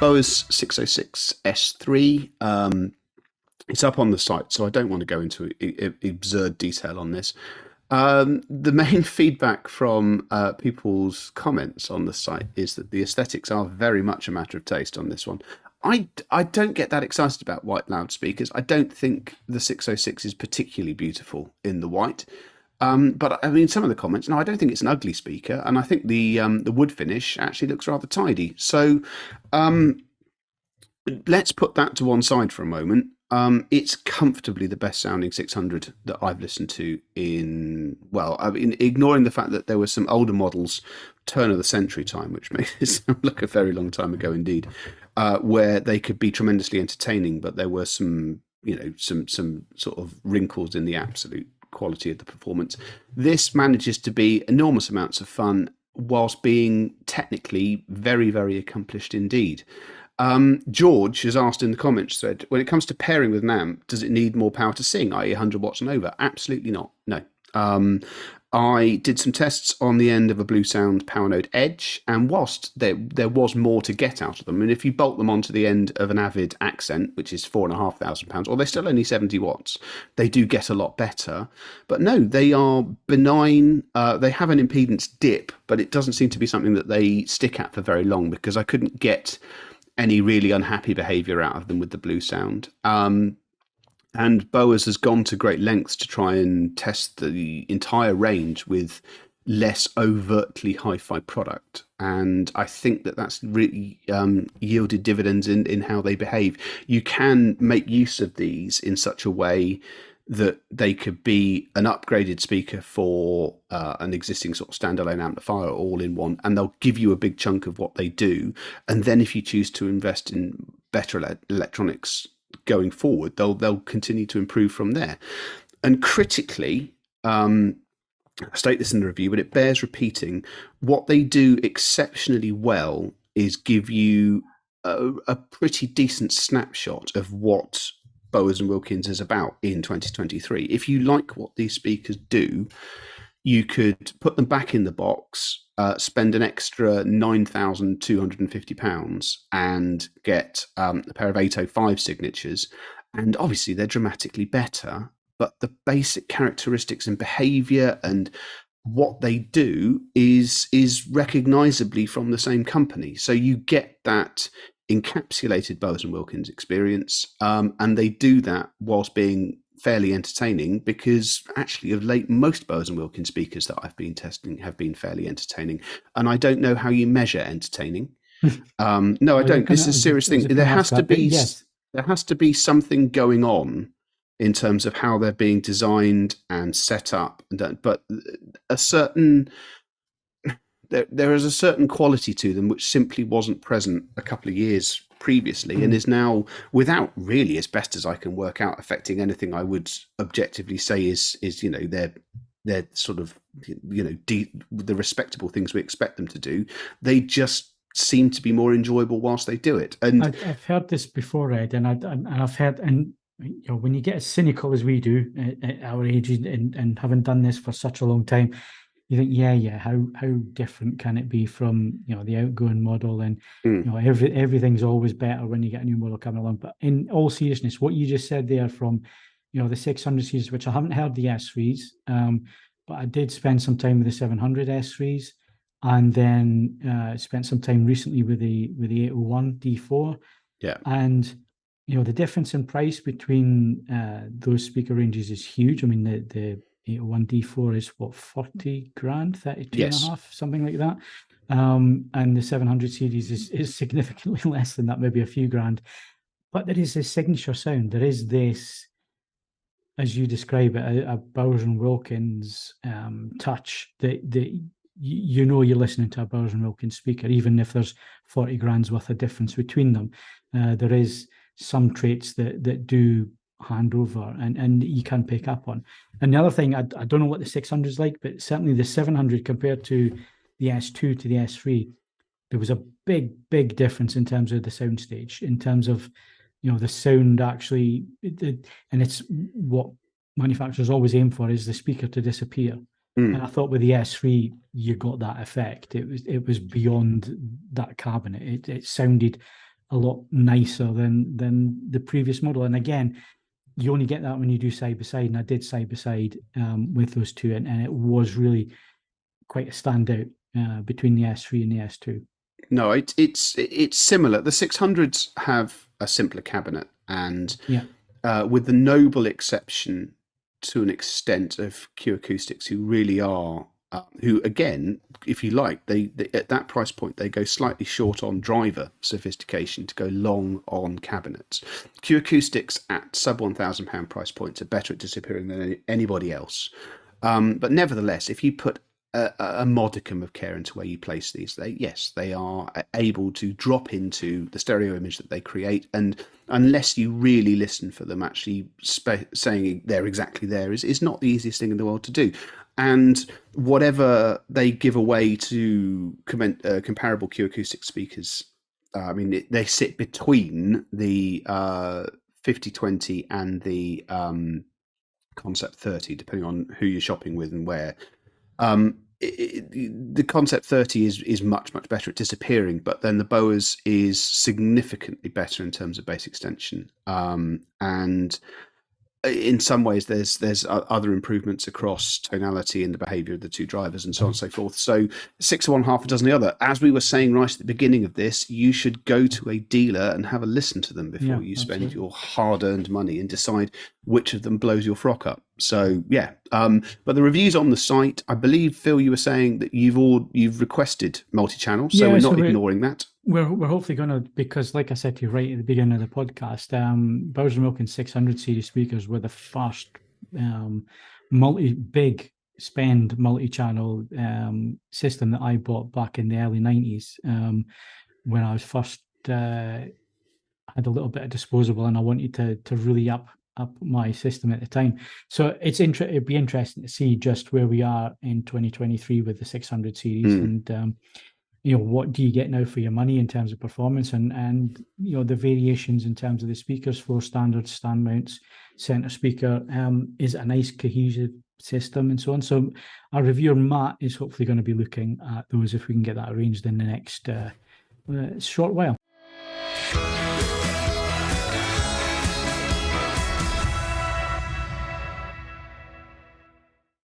Bose 606 S3. It's up on the site, so I don't want to go into absurd detail on this. The main feedback from people's comments on the site is that the aesthetics are very much a matter of taste on this one. I don't get that excited about white loudspeakers. I don't think the 606 is particularly beautiful in the white. But I mean, some of the comments, no, I don't think it's an ugly speaker, and I think the wood finish actually looks rather tidy. So let's put that to one side for a moment. It's comfortably the best sounding 600 that I've listened to I mean, ignoring the fact that there were some older models, turn of the century time, which makes it sound like a very long time ago indeed, where they could be tremendously entertaining, but there were some sort of wrinkles in the absolute quality of the performance. This manages to be enormous amounts of fun whilst being technically very, very accomplished indeed. George has asked in the comments thread, when it comes to pairing with an amp, does it need more power to sing, i.e. 100 watts and over? Absolutely not, no. I did some tests on the end of a Blue Sound Power Node Edge, and whilst there was more to get out of them, and if you bolt them onto the end of an Avid Accent, which is £4,500, or they're still only 70 watts, they do get a lot better. But no, they are benign. They have an impedance dip, but it doesn't seem to be something that they stick at for very long, because I couldn't get any really unhappy behaviour out of them with the Blue Sound. And Bose has gone to great lengths to try and test the entire range with less overtly hi-fi product. And I think that that's really yielded dividends in how they behave. You can make use of these in such a way that they could be an upgraded speaker for an existing sort of standalone amplifier all in one, and they'll give you a big chunk of what they do. And then if you choose to invest in better electronics going forward, they'll continue to improve from there. And critically, I state this in the review, but it bears repeating, what they do exceptionally well is give you a pretty decent snapshot of what Bose and Wilkins is about in 2023. If you like what these speakers do, you could put them back in the box, spend an extra £9,250 and get a pair of 805 signatures. And obviously they're dramatically better, but the basic characteristics and behavior and what they do is recognizably from the same company. So you get that encapsulated Bose and Wilkins experience, and they do that whilst being fairly entertaining, because actually of late most Bose and Wilkins speakers that I've been testing have been fairly entertaining. And I don't know how you measure entertaining. No, I don't. This is a serious thing. There has to be something going on in terms of how they're being designed and set up, but there is a certain quality to them which simply wasn't present a couple of years previously, and is now, without really, as best as I can work out, affecting anything I would objectively say is they're sort of the respectable things we expect them to do. They just seem to be more enjoyable whilst they do it. And I've heard this before, Ed, and I've heard, and when you get as cynical as we do at our age, and having done this for such a long time, you think, how different can it be from the outgoing model, and everything's always better when you get a new model coming along. But in all seriousness, what you just said there from the 600 series, which I haven't heard the S3s, but I did spend some time with the 700 S3s, and then spent some time recently with the 801 D4. Yeah, and the difference in price between those speaker ranges is huge. I mean, the 801 D4 is what, 40 grand, 32 and a half, something like that. And the 700 series is significantly less than that, maybe a few grand. But there is this signature sound. There is this, as you describe it, a Bowers and Wilkins touch that you're listening to a Bowers and Wilkins speaker, even if there's 40 grand's worth of difference between them. There is some traits that do hand over and you can pick up on. And the other thing, I don't know what the 600 is like, but certainly the 700 compared to the S2 to the S3, there was a big difference in terms of the soundstage, in terms of the sound actually, and it's what manufacturers always aim for, is the speaker to disappear. And I thought with the S3 you got that effect. It was beyond that cabinet. It sounded a lot nicer than the previous model. And again, you only get that when you do side by side, and I did side by side with those two, and it was really quite a standout between the S3 and the S2. No, it's similar. The 600s have a simpler cabinet, and with the noble exception, to an extent, of Q Acoustics, who really are, who again, if you like, they at that price point they go slightly short on driver sophistication to go long on cabinets. Q Acoustics at sub £1,000 price points are better at disappearing than anybody else. But nevertheless, if you put a modicum of care into where you place these, they are able to drop into the stereo image that they create, and unless you really listen for them, actually saying they're exactly there is not the easiest thing in the world to do. And whatever they give away to comparable Q Acoustic speakers, I mean, they sit between the 5020 and the Concept 30, depending on who you're shopping with and where. The Concept 30 is much better at disappearing, but then the Boas is significantly better in terms of bass extension, and in some ways there's other improvements across tonality and the behavior of the two drivers and so on and so forth. So 6 of one, half a dozen of the other. As we were saying right at the beginning of this, you should go to a dealer and have a listen to them before you spend your hard-earned money and decide which of them blows your frock up. So but the reviews on the site, I believe, Phil, you were saying that you've requested multi-channel, so we're not ignoring that. We're hopefully going to, because like I said to you right at the beginning of the podcast, Bowers & Wilkins 600 series speakers were the first big spend multi-channel system that I bought back in the early 90s when I was first had a little bit of disposable and I wanted to really up my system at the time. So it'd be interesting to see just where we are in 2023 with the 600 series and what do you get now for your money in terms of performance and the variations in terms of the speakers, floor standards, stand mounts, center speaker, is a nice cohesive system and so on. So our reviewer Matt is hopefully going to be looking at those if we can get that arranged in the next short while.